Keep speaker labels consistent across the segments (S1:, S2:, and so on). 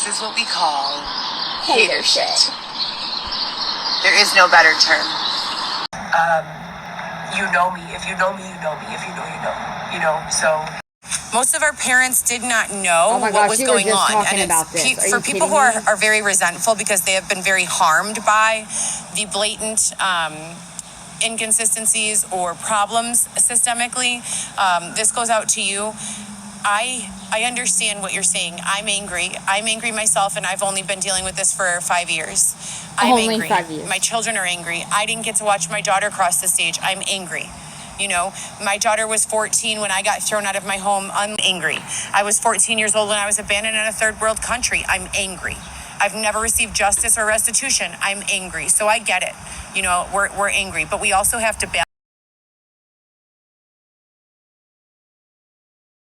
S1: is what we call
S2: hater shit.
S1: There is no better term.
S3: You know me. If you know me, you know me. If you know, you know. You know, so...
S4: Most of our parents did not know what was going on. And it's for people who are very resentful because they have been very harmed by the blatant inconsistencies or problems systemically. This goes out to you. I understand what you're saying. I'm angry. I'm angry myself, and I've only been dealing with this for 5 years. I'm angry.
S2: 5 years.
S4: My children are angry. I didn't get to watch my daughter cross the stage. I'm angry. You know, my daughter was 14 when I got thrown out of my home. I'm angry. I was 14 years old when I was abandoned in a third world country. I'm angry. I've never received justice or restitution. I'm angry. So I get it. You know, we're angry, but we also have to balance.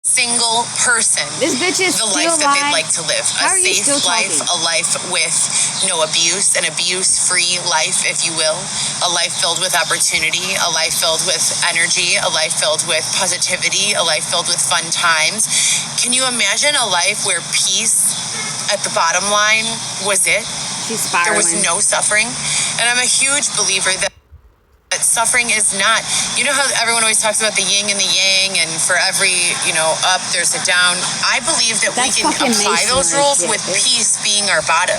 S4: Single person
S2: This bitch is
S4: the
S2: still
S4: life that they'd
S2: alive.
S4: like to live.
S2: How
S4: A
S2: are you
S4: safe
S2: still
S4: life,
S2: talking?
S4: a life with no abuse, an abuse-free life, if you will. A life filled with opportunity, a life filled with energy, a life filled with positivity, a life filled with fun times. Can you imagine a life where peace at the bottom line was it?
S2: She's spiraling.
S4: There was no suffering. And I'm a huge believer that suffering is not, you know how everyone always talks about the yin and the yang, and for every, up, there's a down. I believe that we can apply those rules with peace being our bottom,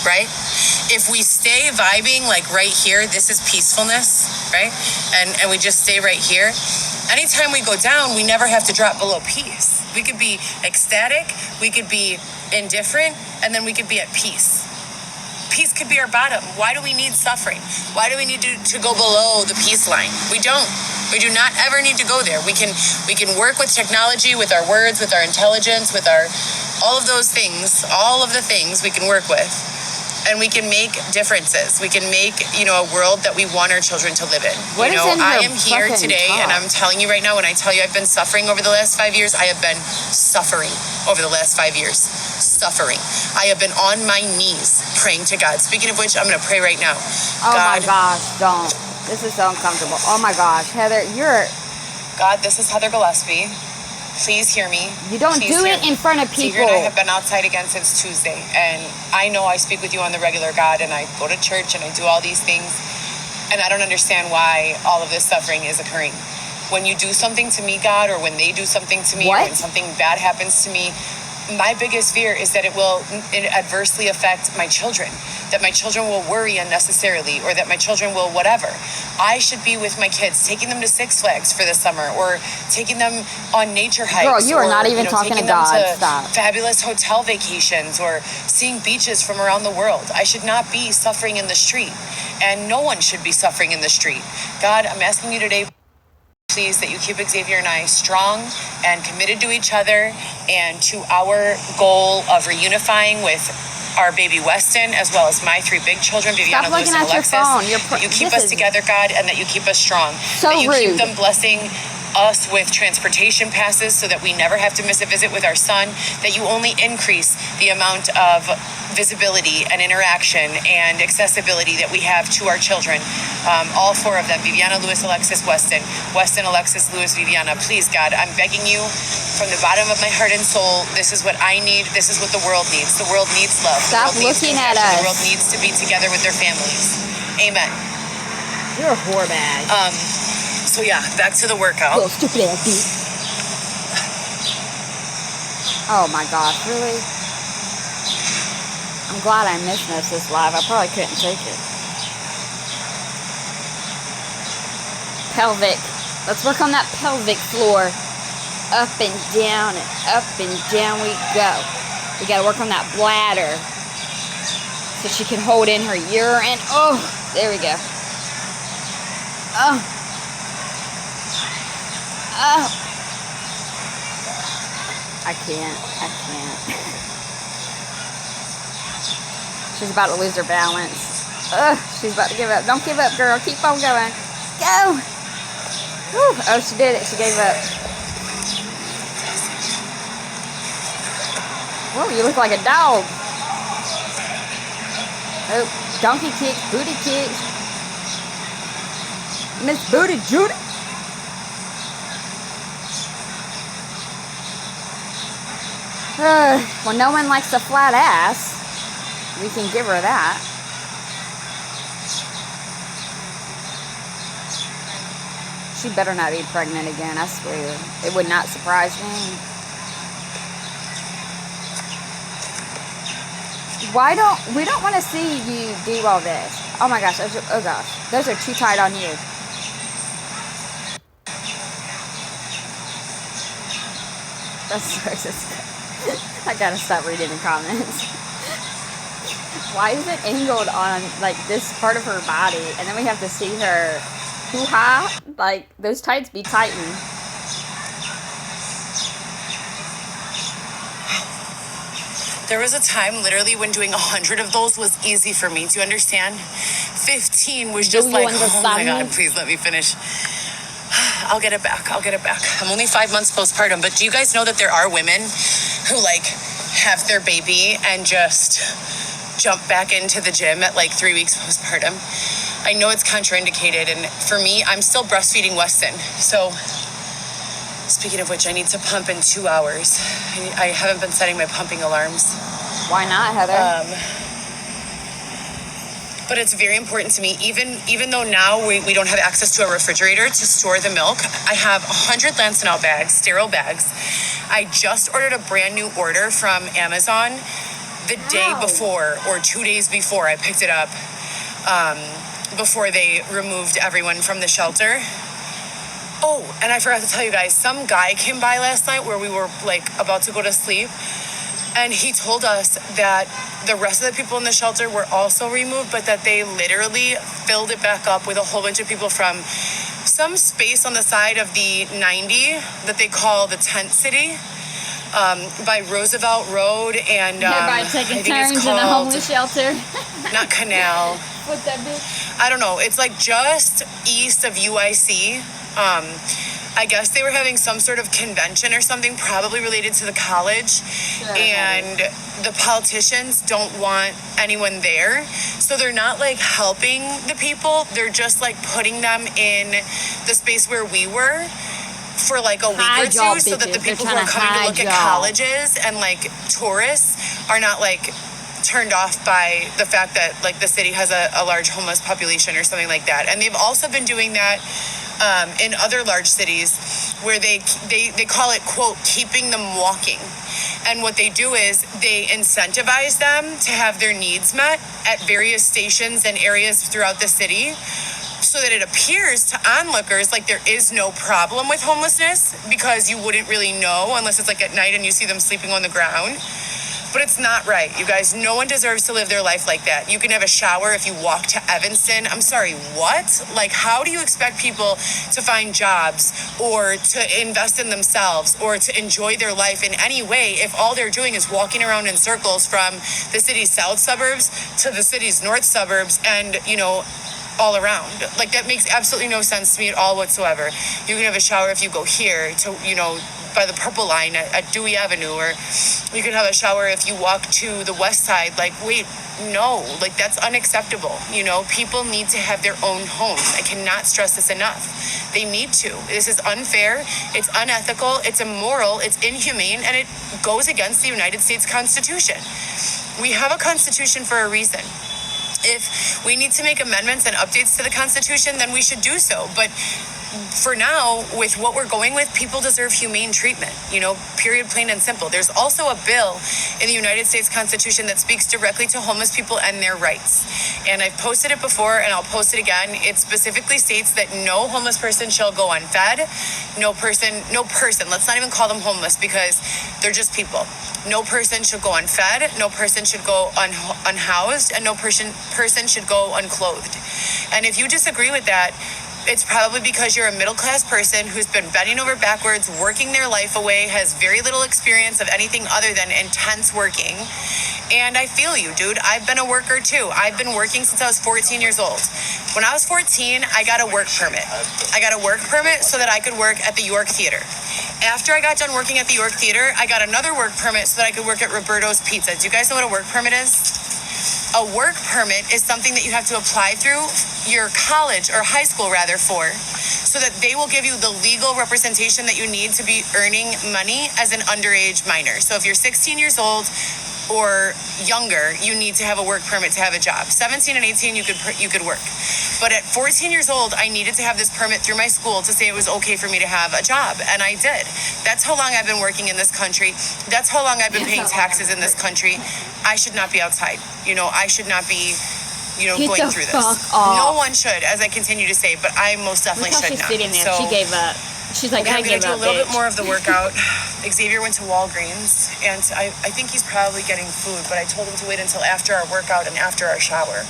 S4: right? If we stay vibing like right here, this is peacefulness, right? And we just stay right here. Anytime we go down, we never have to drop below peace. We could be ecstatic, we could be indifferent, and then we could be at peace. Peace could be our bottom. Why do we need suffering? Why do we need to go below the peace line? We don't. We do not ever need to go there. We can work with technology, with our words, with our intelligence, with all of those things, all of the things we can work with. And we can make differences. We can make, a world that we want our children to live in. I am here today, and I'm telling you right now, when I tell you I've been suffering over the last 5 years, I have been suffering over the last 5 years. Suffering. I have been on my knees praying to God. Speaking of which, I'm going to pray right now.
S2: Oh my gosh, don't. This is so uncomfortable. Oh my gosh, Heather,
S4: God, this is Heather Gillespie. Please hear me.
S2: You don't do it in front of people.
S4: Xavier and I have been outside again since Tuesday, and I know I speak with you on the regular, God, and I go to church and I do all these things, and I don't understand why all of this suffering is occurring. When you do something to me, God, or when they do something to me, or when something bad happens to me, my biggest fear is that it will adversely affect my children, that my children will worry unnecessarily, or that my children will whatever. I should be with my kids, taking them to Six Flags for the summer, or taking them on nature hikes.
S2: Girl, you are not even talking to God. Stop.
S4: Fabulous hotel vacations, or seeing beaches from around the world. I should not be suffering in the street, and no one should be suffering in the street. God, I'm asking you today, please, that you keep Xavier and I strong and committed to each other and to our goal of reunifying with our baby Weston, as well as my 3 big children, Viviana, Lewis, and Alexis. That you keep us together, God, and that you keep us strong. That you keep them blessing us with transportation passes so that we never have to miss a visit with our son, that you only increase the amount of visibility and interaction and accessibility that we have to our children. All 4 of them, Viviana, Lewis, Alexis, Weston, Alexis, Lewis, Viviana. Please, God, I'm begging you from the bottom of my heart and soul, this is what I need. This is what the world needs. The world needs love.
S2: Stop looking at us.
S4: The world needs to be together with their families. Amen.
S2: You're a whore bag.
S4: So yeah, back to the workout.
S2: Little stupid ass bitch. Oh my gosh, really? I'm glad I missed this live. I probably couldn't take it. Pelvic. Let's work on that pelvic floor. Up and down we go. We gotta work on that bladder so she can hold in her urine. Oh, there we go. Oh. Oh. I can't. She's about to lose her balance. Ugh, she's about to give up. Don't give up, girl. Keep on going. Go. Whew. Oh, she did it. She gave up. Whoa, you look like a dog. Oh, donkey kicks, booty kicks. Miss Booty Judy. Well, no one likes a flat ass. We can give her that. She better not be pregnant again, I swear. It would not surprise me. We don't want to see you do all this. Oh my gosh, those are too tight on you. I gotta stop reading the comments. Why is it angled on like this part of her body, and then we have to see her hoo-ha? Like those tights be tightened.
S4: There was a time literally when doing 100 of those was easy for me. Do you understand? 15 was just like, oh my God, please let me finish. I'll get it back. I'm only 5 months postpartum, but do you guys know that there are women who like have their baby and just jump back into the gym at like 3 weeks postpartum? I know it's contraindicated, and for me, I'm still breastfeeding Weston. So speaking of which, I need to pump in 2 hours. I haven't been setting my pumping alarms.
S2: Why not, Heather?
S4: But it's very important to me, even though now we don't have access to a refrigerator to store the milk. I have 100 Lancinol bags, sterile bags. I just ordered a brand new order from Amazon the day before, or 2 days before I picked it up, before they removed everyone from the shelter. Oh, and I forgot to tell you guys, some guy came by last night where we were like about to go to sleep, and he told us that the rest of the people in the shelter were also removed, but that they literally filled it back up with a whole bunch of people from some space on the side of the 90 that they call the tent city, by Roosevelt Road, and
S2: everybody taking turns in the homeless shelter.
S4: Not Canal.
S2: What's that bitch?
S4: I don't know. It's like just east of UIC. I guess they were having some sort of convention or something, probably related to the college. Sure, and the politicians don't want anyone there. So they're not like helping the people. They're just like putting them in the space where we were for like a week or two, so that the people who are coming to look at colleges and like tourists are not like turned off by the fact that like the city has a large homeless population or something like that. And they've also been doing that in other large cities where they call it, quote, keeping them walking. And what they do is they incentivize them to have their needs met at various stations and areas throughout the city, so that it appears to onlookers like there is no problem with homelessness, because you wouldn't really know unless it's like at night and you see them sleeping on the ground. But it's not right, you guys. No one deserves to live their life like that. You can have a shower if you walk to Evanston. I'm sorry, what? Like, how do you expect people to find jobs or to invest in themselves or to enjoy their life in any way if all they're doing is walking around in circles from the city's south suburbs to the city's north suburbs and, you know, all around? Like, that makes absolutely no sense to me at all whatsoever. You can have a shower if you go here to, you know, by the Purple Line at Dewey Avenue, or you can have a shower if you walk to the west side. Like, wait, no, like, that's unacceptable. You know, people need to have their own homes. I cannot stress this enough. They need to. This is unfair. It's unethical. It's immoral. It's inhumane. And it goes against the United States Constitution. We have a Constitution for a reason. If we need to make amendments and updates to the Constitution, then we should do so. But for now, with what we're going with, people deserve humane treatment, you know, period, plain and simple. There's also a bill in the United States Constitution that speaks directly to homeless people and their rights. And I've posted it before and I'll post it again. It specifically states that no homeless person shall go unfed. No person, let's not even call them homeless because they're just people. No person should go unfed. No person should go unhoused. And no person should go unclothed. And if you disagree with that, it's probably because you're a middle-class person who's been bending over backwards, working their life away, has very little experience of anything other than intense working. And I feel you, dude. I've been a worker too. I've been working since I was 14 years old. When I was 14, I got a work permit. I got a work permit so that I could work at the York Theater. After I got done working at the York Theater, I got another work permit so that I could work at Roberto's Pizza. Do you guys know what a work permit is? A work permit is something that you have to apply through your college or high school rather for, so so that they will give you the legal representation that you need to be earning money as an underage minor. So if you're 16 years old or younger, you need to have a work permit to have a job. 17 and 18, you could work. But at 14 years old, I needed to have this permit through my school to say it was okay for me to have a job, and I did. That's how long I've been working in this country. That's how long I've been paying taxes in this country. I should not be outside. I should not be, going through this. No one should, as I continue to say, but I most definitely should not.
S2: Sitting there.
S4: So,
S2: she gave up. She's like, I gave up.
S4: I'm gonna do a little bit more of the workout. Xavier went to Walgreens, and I think he's probably getting food, but I told him to wait until after our workout and after our shower.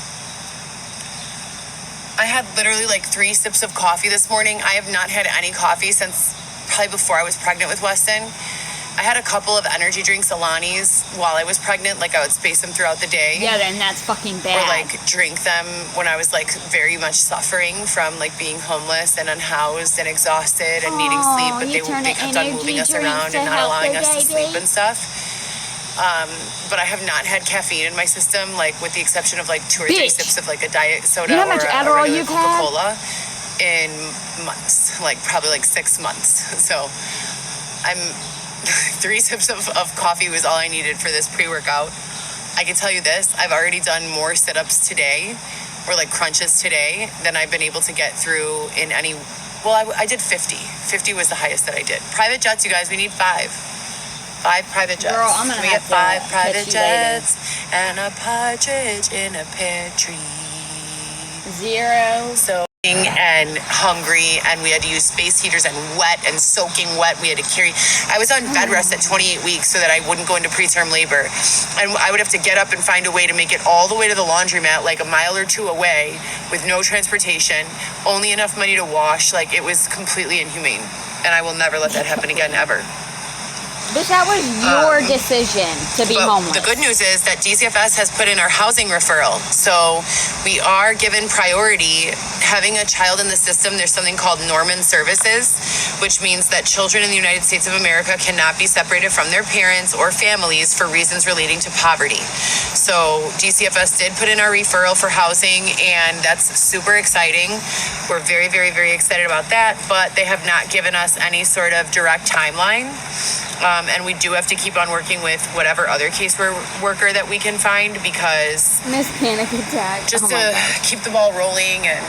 S4: I had literally like 3 sips of coffee this morning. I have not had any coffee since probably before I was pregnant with Weston. I had a couple of energy drinks, Alani's, while I was pregnant. Like, I would space them throughout the day.
S2: Yeah, and that's fucking bad.
S4: Or, like, drink them when I was, like, very much suffering from, like, being homeless and unhoused and exhausted and needing sleep. But they kept on moving us around and not allowing us to sleep and stuff. But I have not had caffeine in my system, like, with the exception of, like, 2 or 3 sips of, like, a diet soda or a regular Coca-Cola in months. Like, probably, like, 6 months. So, 3 sips of coffee was all I needed for this pre-workout. I can tell you this, I've already done more sit-ups today, or like crunches today, than I've been able to get through in any, I did 50. 50 was the highest that I did. Private jets, you guys, we need 5. 5 private jets.
S2: Girl, I'm gonna
S4: we
S2: have
S4: get 5
S2: to
S4: private jets
S2: later.
S4: and a partridge in a pear tree.
S2: 0.
S4: So and hungry, and we had to use space heaters and wet and soaking wet. We had to carry. I was on bed rest at 28 weeks so that I wouldn't go into preterm labor, and I would have to get up and find a way to make it all the way to the laundromat, like a mile or 2 away, with no transportation, only enough money to wash. Like, it was completely inhumane, and I will never let that happen again, ever.
S2: Bitch, that was your decision to be homeless.
S4: The good news is that DCFS has put in our housing referral. So we are given priority. Having a child in the system, there's something called Norman Services, which means that children in the United States of America cannot be separated from their parents or families for reasons relating to poverty. So DCFS did put in our referral for housing, and that's super exciting. We're very, very, very excited about that, but they have not given us any sort of direct timeline. And we do have to keep on working with whatever other caseworker that we can find, because
S2: Miss Panic Attack.
S4: just to keep the ball rolling and,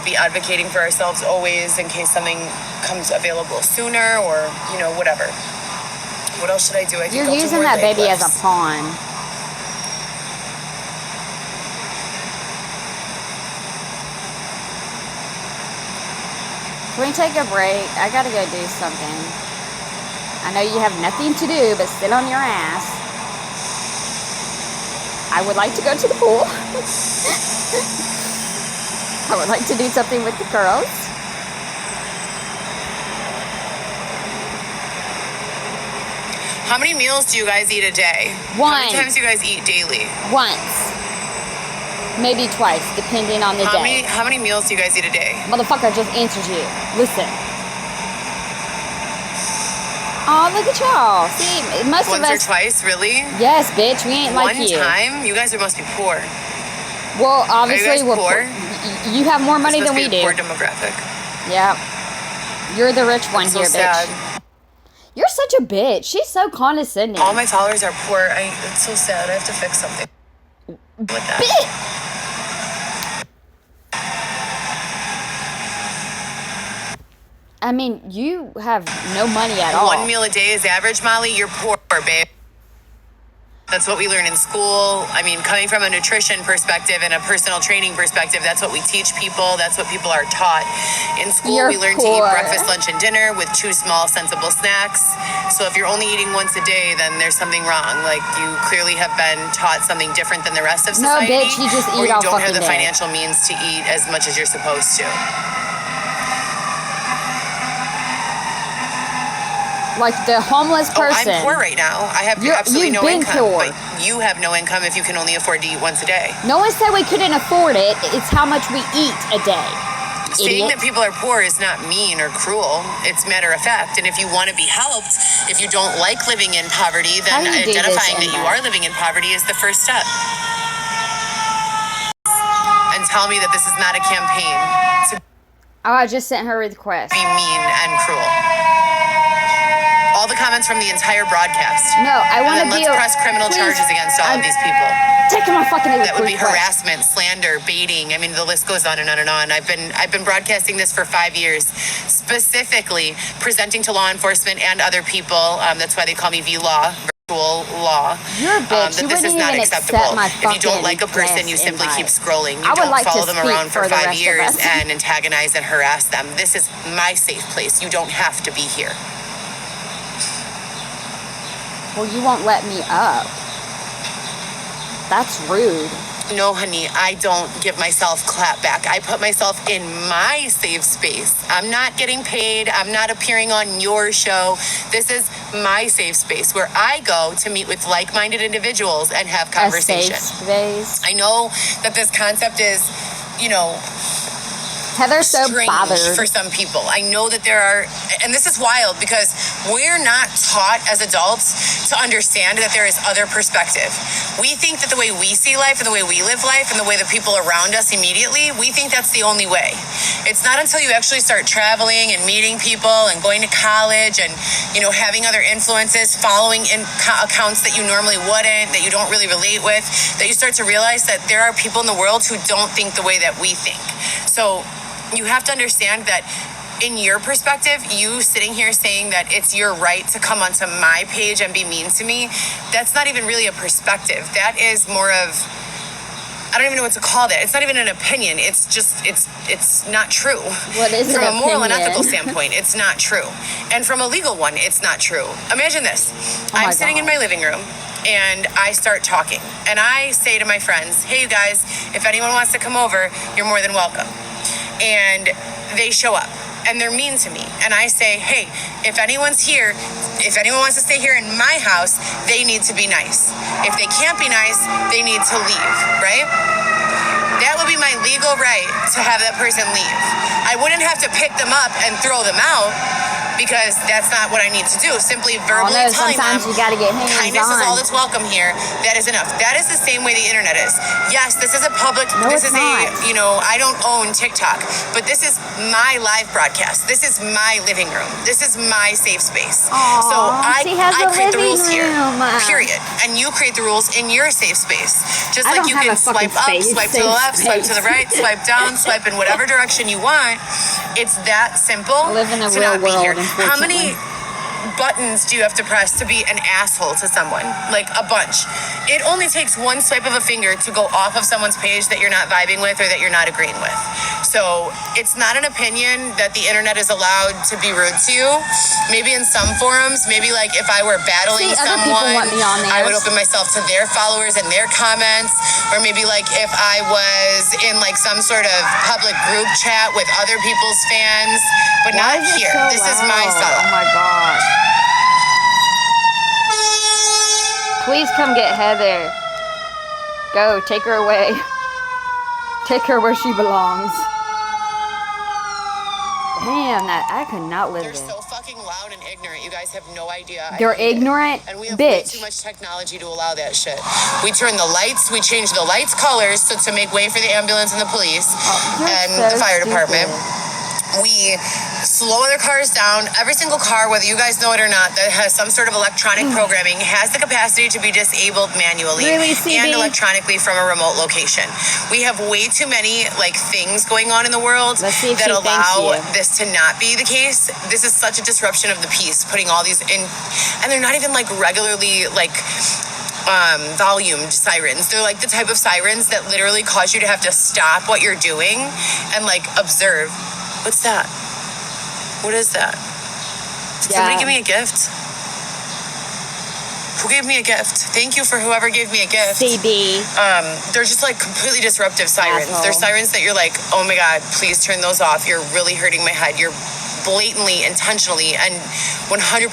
S4: be advocating for ourselves always in case something comes available sooner, or, whatever. What else should I do? I think
S2: You're using that baby as a pawn. Can we take a break? I gotta go do something. I know you have nothing to do but sit on your ass. I would like to go to the pool. I would like to do something with the girls.
S4: How many meals do you guys eat a day?
S2: One.
S4: How many times do you guys eat daily?
S2: Once. Maybe twice, depending on the day.
S4: How many meals do you guys eat a day?
S2: Motherfucker, I just answered you. Listen. Oh, look at y'all. See, most
S4: Once
S2: of us...
S4: or twice, really?
S2: Yes, bitch. We ain't like you.
S4: One time? You guys must be poor.
S2: Well, obviously,
S4: Are you guys
S2: we're
S4: poor?
S2: You have more money than we do.
S4: Poor demographic.
S2: Yeah. You're the rich one
S4: So
S2: here,
S4: sad.
S2: bitch. You're such a bitch. She's so condescending.
S4: All my followers are poor. It's so sad. I have to fix something with that.
S2: Bitch. I mean, you have no money at all.
S4: 1 meal a day is average, Molly. You're poor, babe. That's what we learn in school. I mean, coming from a nutrition perspective and a personal training perspective, that's what we teach people. That's what people are taught. In school, we learn to eat breakfast, lunch, and dinner with 2 small, sensible snacks. So if you're only eating once a day, then there's something wrong. Like, you clearly have been taught something different than the rest of society.
S2: No, bitch, you just eat all fucking day.
S4: Or you don't have the financial means to eat as much as you're supposed to.
S2: Like the homeless person.
S4: I'm poor right now. I have absolutely no income.
S2: Poor.
S4: But you have no income if you can only afford to eat once a day.
S2: No one said we couldn't afford it. It's how much we eat a day.
S4: Saying that people are poor is not mean or cruel. It's matter of fact. And if you want to be helped, if you don't like living in poverty, then identifying that you are living in poverty is the first step. And tell me that this is not a campaign to
S2: Oh, I just sent her a request.
S4: Be mean and cruel. All the comments from the entire broadcast.
S2: No, I want to
S4: And then
S2: be.
S4: let's press criminal charges against all of these people.
S2: Taking my fucking
S4: That would be
S2: request.
S4: harassment, slander, baiting. I mean, the list goes on and on and on. I've been broadcasting this for 5 years, specifically presenting to law enforcement and other people. That's why they call me VLaw, virtual law.
S2: You're a bitch.
S4: That
S2: You
S4: this is
S2: wouldn't
S4: not
S2: even
S4: acceptable.
S2: accept my
S4: If you don't
S2: fucking
S4: like a person, you simply
S2: invite.
S4: keep scrolling. You
S2: I would
S4: don't
S2: like to
S4: follow them
S2: speak
S4: around for
S2: for the
S4: 5
S2: rest of
S4: years
S2: us.
S4: and antagonize and harass them. This is my safe place. You don't have to be here.
S2: Well, you won't let me up. That's rude.
S4: No, honey, I don't give myself clap back. I put myself in my safe space. I'm not getting paid. I'm not appearing on your show. This is my safe space where I go to meet with like-minded individuals and have conversation.
S2: A safe space.
S4: I know that this concept is,
S2: Heather's so
S4: strange
S2: bothered.
S4: for some people. I know that there are, and this is wild because we're not taught as adults to understand that there is other perspective. We think that the way we see life and the way we live life and the way the people around us immediately, we think that's the only way. It's not until you actually start traveling and meeting people and going to college and, having other influences, following in accounts that you normally wouldn't, that you don't really relate with, that you start to realize that there are people in the world who don't think the way that we think. So you have to understand that in your perspective, you sitting here saying that it's your right to come onto my page and be mean to me, that's not even really a perspective. That is more of, I don't even know what to call that. It's not even an opinion. It's just, it's not true.
S2: What is
S4: From
S2: an
S4: a moral and
S2: opinion?
S4: ethical standpoint, it's not true. And from a legal one, it's not true. Imagine this.
S2: Oh my
S4: I'm sitting in
S2: God.
S4: my living room and I start talking. And I say to my friends, hey, you guys, if anyone wants to come over, you're more than welcome. And they show up and they're mean to me. And I say, hey, if anyone's here, if anyone wants to stay here in my house, they need to be nice. If they can't be nice, they need to leave, right? That would be my legal right to have that person leave. I wouldn't have to pick them up and throw them out because that's not what I need to do. Simply verbally
S2: no,
S4: telling
S2: sometimes
S4: them,
S2: you gotta get
S4: kindness is all
S2: hands-on.
S4: that's welcome here. That is enough. That is the same way the internet is. Yes, this is a public,
S2: No,
S4: this
S2: it's
S4: is
S2: not.
S4: I don't own TikTok, but this is my live broadcast. This is my living room. This is my safe space.
S2: Aw,
S4: So
S2: she has
S4: I
S2: a
S4: create the
S2: living
S4: rules here,
S2: room.
S4: period. And you create the rules in your safe space. Just
S2: I
S4: like
S2: don't
S4: you
S2: have
S4: can
S2: a fucking
S4: swipe up,
S2: space,
S4: swipe to
S2: safe
S4: the left, swipe to the right,
S2: space.
S4: swipe down, swipe in whatever direction you want. It's that simple
S2: I live in the
S4: to
S2: real
S4: not be here.
S2: world,
S4: How many
S2: unfortunately.
S4: buttons do you have to press to be an asshole to someone? Like a bunch. It only takes one swipe of a finger to go off of someone's page that you're not vibing with or that you're not agreeing with. So it's not an opinion that the internet is allowed to be rude to you. Maybe in some forums, maybe like if I were battling
S2: See, other people
S4: someone,
S2: want me on there.
S4: I would open myself to their followers and their comments. Or maybe like if I was in like some sort of public group chat with other people's fans, but
S2: Why
S4: not
S2: is it
S4: here.
S2: so
S4: This is my
S2: loud?
S4: stuff.
S2: Oh my god. Please come get Heather. Go, take her away. Take her where she belongs. Damn, I could not live
S4: They're
S2: there.
S4: so fucking loud and ignorant. You guys have no idea. I
S2: They're
S4: hate it.
S2: ignorant,
S4: And we have way too
S2: bitch.
S4: much technology to allow that shit. We turn the lights, we change the lights colors to make way for the ambulance and the police
S2: You're
S4: and
S2: so
S4: the fire department.
S2: stupid.
S4: We slow their cars down. Every single car, whether you guys know it or not, that has some sort of electronic programming has the capacity to be disabled manually
S2: Really, CB?
S4: and electronically from a remote location. We have way too many things going on in the world
S2: Let's see if
S4: that
S2: she thanks
S4: allow
S2: you.
S4: this to not be the case. This is such a disruption of the peace, putting all these in, and they're not even regularly volumed sirens. They're like the type of sirens that literally cause you to have to stop what you're doing and observe. What's that? What is that? Did somebody give me a gift? Who gave me a gift? Thank you for whoever gave me a gift.
S2: CB.
S4: They're just completely disruptive sirens.
S2: Asshole.
S4: They're sirens that you're oh my God, please turn those off. You're really hurting my head. You're blatantly, intentionally, and 100%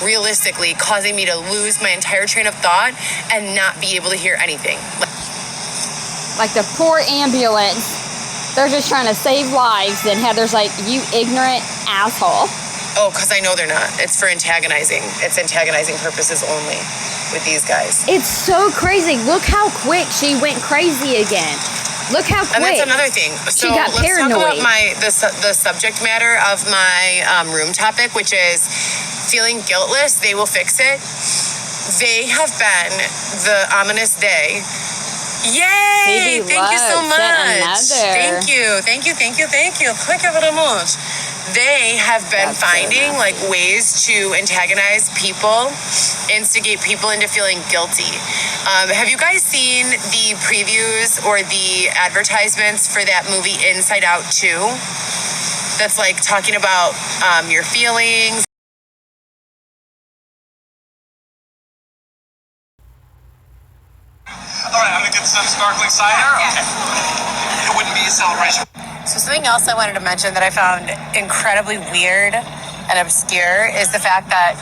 S4: realistically causing me to lose my entire train of thought and not be able to hear anything.
S2: Like the poor ambulance. They're just trying to save lives, and Heather's like, you ignorant asshole.
S4: Oh, because I know they're not. It's for antagonizing. It's antagonizing purposes only with these guys.
S2: It's so crazy. Look how quick she went crazy again. Look how quick.
S4: And that's another thing. So
S2: she got
S4: let's
S2: paranoid.
S4: talk about the subject matter of my room topic, which is feeling guiltless. They will fix it. They have been the ominous day. Yay! Thank you so much. Thank you. Thank you very much. They have been finding like ways to antagonize people, instigate people into feeling guilty. Have you guys seen the previews or the advertisements for that movie Inside Out 2? That's like talking about your feelings.
S5: All right, I'm gonna get some sparkling cider. Okay. It wouldn't be a celebration.
S4: So something else I wanted to mention that I found incredibly weird and obscure is the fact that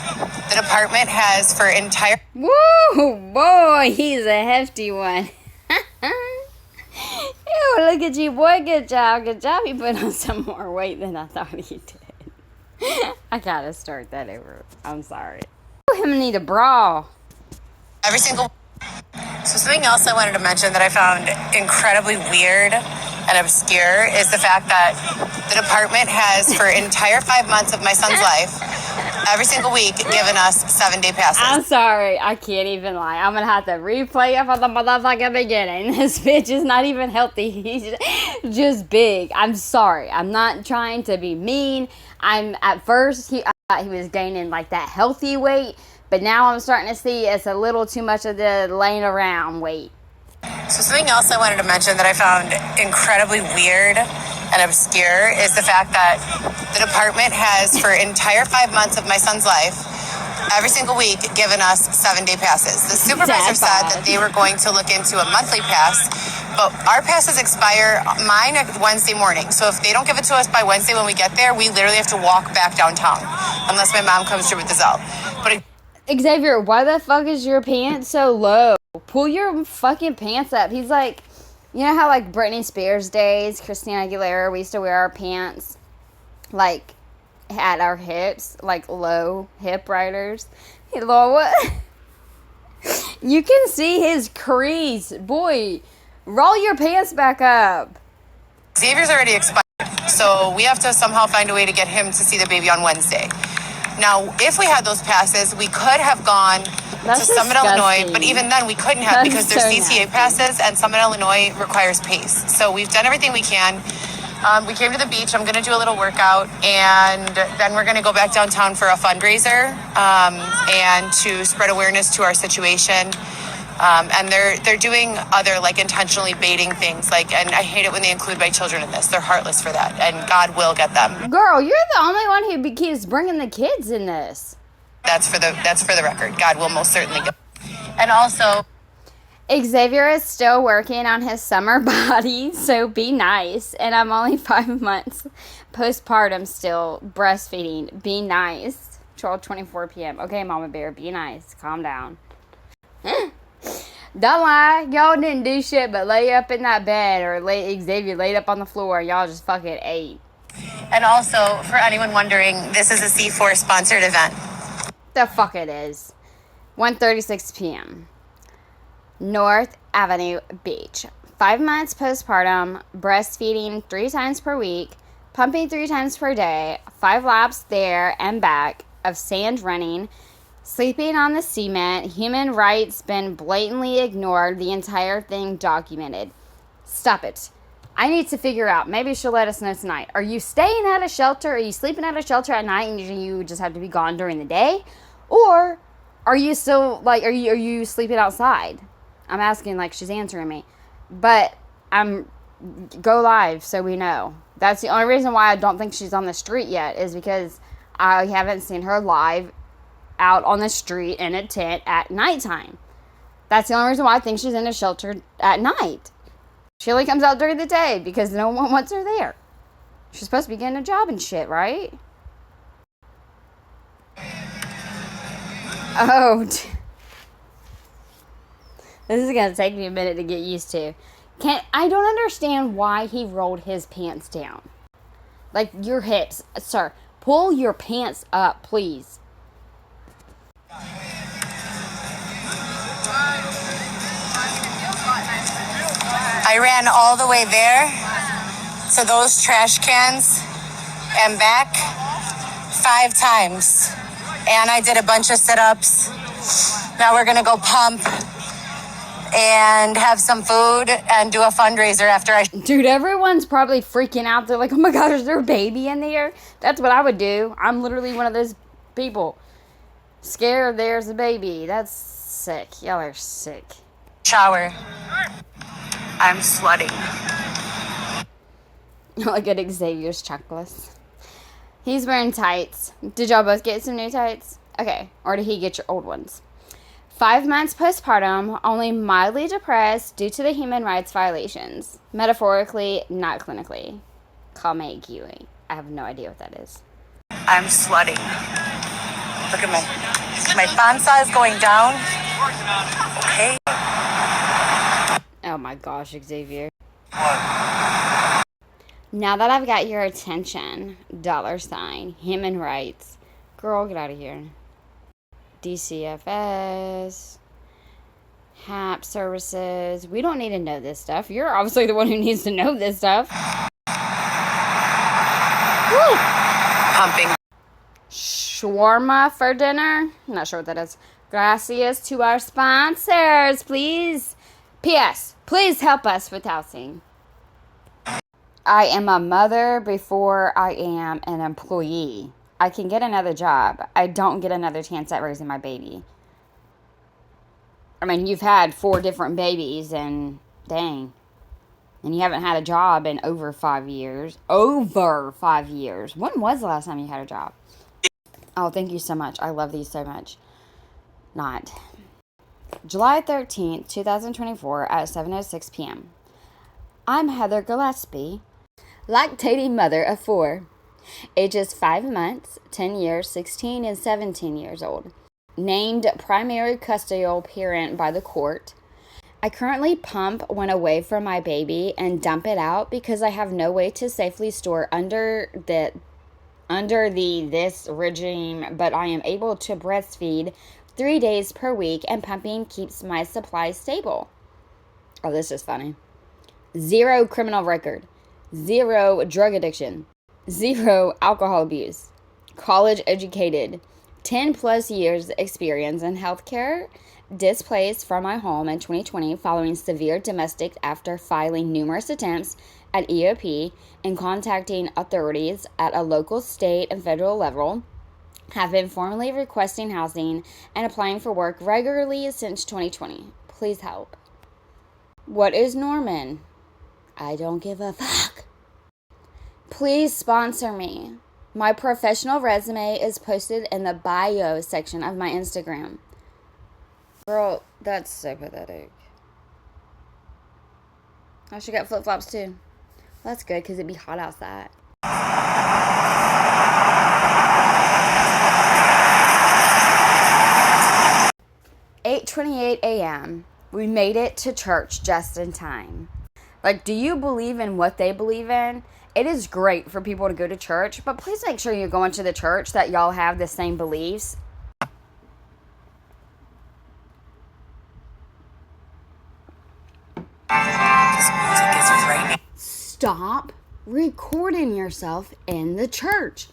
S4: the department has for entire...
S2: Woo, boy, he's a hefty one. Ew, look at you, boy. Good job. Good job. You put on some more weight than I thought he did. I gotta start that over. I'm sorry. Him need a bra.
S4: Every single... So something else I wanted to mention that I found incredibly weird and obscure is the fact that the department has for entire 5 months of my son's life, every single week, given us 7-day passes.
S2: I'm sorry. I can't even lie. I'm gonna have to replay it from the motherfucking beginning. This bitch is not even healthy. He's just big. I'm sorry. I'm not trying to be mean. At first, I thought he was gaining like that healthy weight. But now I'm starting to see it's a little too much of the laying around weight.
S4: So something else I wanted to mention that I found incredibly weird and obscure is the fact that the department has for entire 5 months of my son's life, every single week, given us 7-day passes. The supervisor said that they were going to look into a monthly pass, but our passes expire mine Wednesday morning. So if they don't give it to us by Wednesday when we get there, we literally have to walk back downtown unless my mom comes through with the Zelle. But
S2: Xavier, why the fuck is your pants so low? Pull your fucking pants up. He's like, you know how like Britney Spears days, Christina Aguilera, we used to wear our pants like at our hips, like low hip riders. Hey, Lord, what? You can see his crease. Boy, roll your pants back up.
S4: Xavier's already expired, so we have to somehow find a way to get him to see the baby on Wednesday. Now, if we had those passes, we could have gone to Summit, Illinois, but even then we couldn't have because there's CTA passes and Summit, Illinois requires PACE. So we've done everything we can. We came to the beach. I'm going to do a little workout, and then we're going to go back downtown for a fundraiser and to spread awareness to our situation. And they're doing other like intentionally baiting things, like, and I hate it when they include my children in this. They're heartless for that, and God will get them.
S2: Girl, you're the only one who keeps bringing the kids in this.
S4: That's for the record. God will most certainly get them. And also,
S2: Xavier is still working on his summer body, so be nice. And I'm only 5 months postpartum still breastfeeding. Be nice. 12:24 p.m. Okay, Mama Bear, be nice. Calm down. Don't lie, y'all didn't do shit but lay up in that bed, or Xavier laid up on the floor and y'all just fucking ate.
S4: And also, for anyone wondering, this is a C4 sponsored event.
S2: The fuck it is. 1:36 p.m. North Avenue Beach. 5 months postpartum, breastfeeding 3 times per week, pumping 3 times per day, 5 laps there and back of sand running, sleeping on the cement, human rights been blatantly ignored, the entire thing documented. Stop it. I need to figure out, maybe she'll let us know tonight. Are you staying at a shelter? Are you sleeping at a shelter at night and you just have to be gone during the day? Or are you still, like, are you sleeping outside? I'm asking like she's answering me. But go live so we know. That's the only reason why I don't think she's on the street yet, is because I haven't seen her live out on the street in a tent at nighttime. That's the only reason why I think she's in a shelter at night. She only comes out during the day because no one wants her there. She's supposed to be getting a job and shit, right? Oh, this is gonna take me a minute to get used to. I don't understand why he rolled his pants down. Like, your hips, sir. Pull your pants up, please.
S4: I ran all the way there to those trash cans and back 5 times. And I did a bunch of sit-ups. Now we're gonna go pump and have some food and do a fundraiser after I...
S2: Dude, everyone's probably freaking out. They're like, oh my God, is there a baby in there? That's what I would do. I'm literally one of those people. Scared there's a baby. That's sick. Y'all are sick.
S4: Shower. I'm sweating.
S2: Like at Xavier's checklist. He's wearing tights. Did y'all both get some new tights? Okay. Or did he get your old ones? 5 months postpartum, only mildly depressed due to the human rights violations. Metaphorically, not clinically. Call me Kiwi. I have no idea what that is.
S4: I'm sweating. Look at my font size going down. Okay.
S2: Oh my gosh, Xavier.
S5: What?
S2: Now that I've got your attention, $, human rights. Girl, get out of here. DCFS, HAP services. We don't need to know this stuff. You're obviously the one who needs to know this stuff. Woo!
S4: Pumping.
S2: Shawarma for dinner. Not sure what that is. Gracias to our sponsors, please. P.S. Please help us with housing. I am a mother before I am an employee. I can get another job. I don't get another chance at raising my baby. I mean, you've had 4 different babies and dang. And you haven't had a job in over 5 years. Over 5 years. When was the last time you had a job? Oh, thank you so much. I love these so much. Not. July 13th, 2024 at 7:06 p.m. I'm Heather Gillespie, lactating mother of 4. Ages 5 months, 10 years, 16, and 17 years old. Named primary custodial parent by the court. I currently pump when away from my baby and dump it out because I have no way to safely store under this regime, but I am able to breastfeed 3 days per week, and pumping keeps my supply stable. Oh, this is funny. 0 criminal record. 0 drug addiction. 0 alcohol abuse. College educated. 10 plus years experience in healthcare. Displaced from my home in 2020 following severe domestic after filing numerous attempts at EOP and contacting authorities at a local, state, and federal level. Have been formally requesting housing and applying for work regularly since 2020. Please help. What is Norman? I don't give a fuck. Please sponsor me. My professional resume is posted in the bio section of my Instagram. Girl, that's so pathetic. Oh, she got flip-flops too. That's good because it'd be hot outside. 8:28 a.m. We made it to church just in time. Like, do you believe in what they believe in? It is great for people to go to church, but please make sure you're going to the church that y'all have the same beliefs.
S4: This music is frightening.
S2: Stop recording yourself in the church.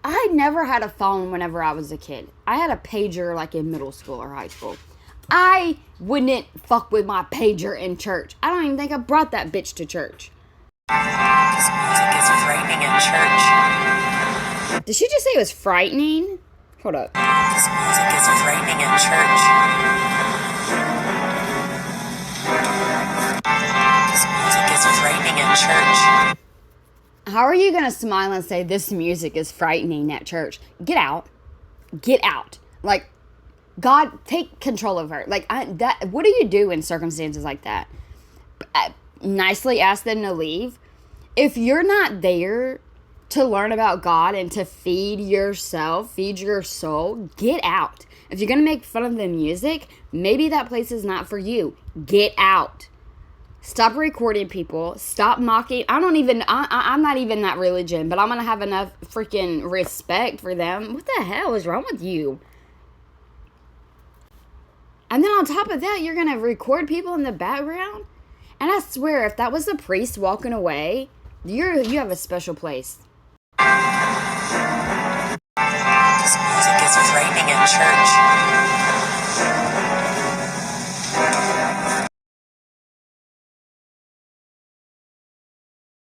S2: I never had a phone whenever I was a kid. I had a pager like in middle school or high school. I wouldn't fuck with my pager in church. I don't even think I brought that bitch to church.
S4: This music is frightening in church.
S2: Did she just say it was frightening? Hold up.
S4: This music is frightening in church. This music is frightening in church.
S2: How are you going to smile and say this music is frightening at church? Get out. Get out. Like, God, take control of her. Like, what do you do in circumstances like that? Nicely ask them to leave. If you're not there to learn about God and to feed yourself, feed your soul, get out. If you're going to make fun of the music, maybe that place is not for you. Get out. Stop recording people. Stop mocking. I'm not even that religion, but I'm going to have enough freaking respect for them. What the hell is wrong with you? And then on top of that, you're going to record people in the background? And I swear, if that was the priest walking away, you have a special place.
S3: This music is frightening at church.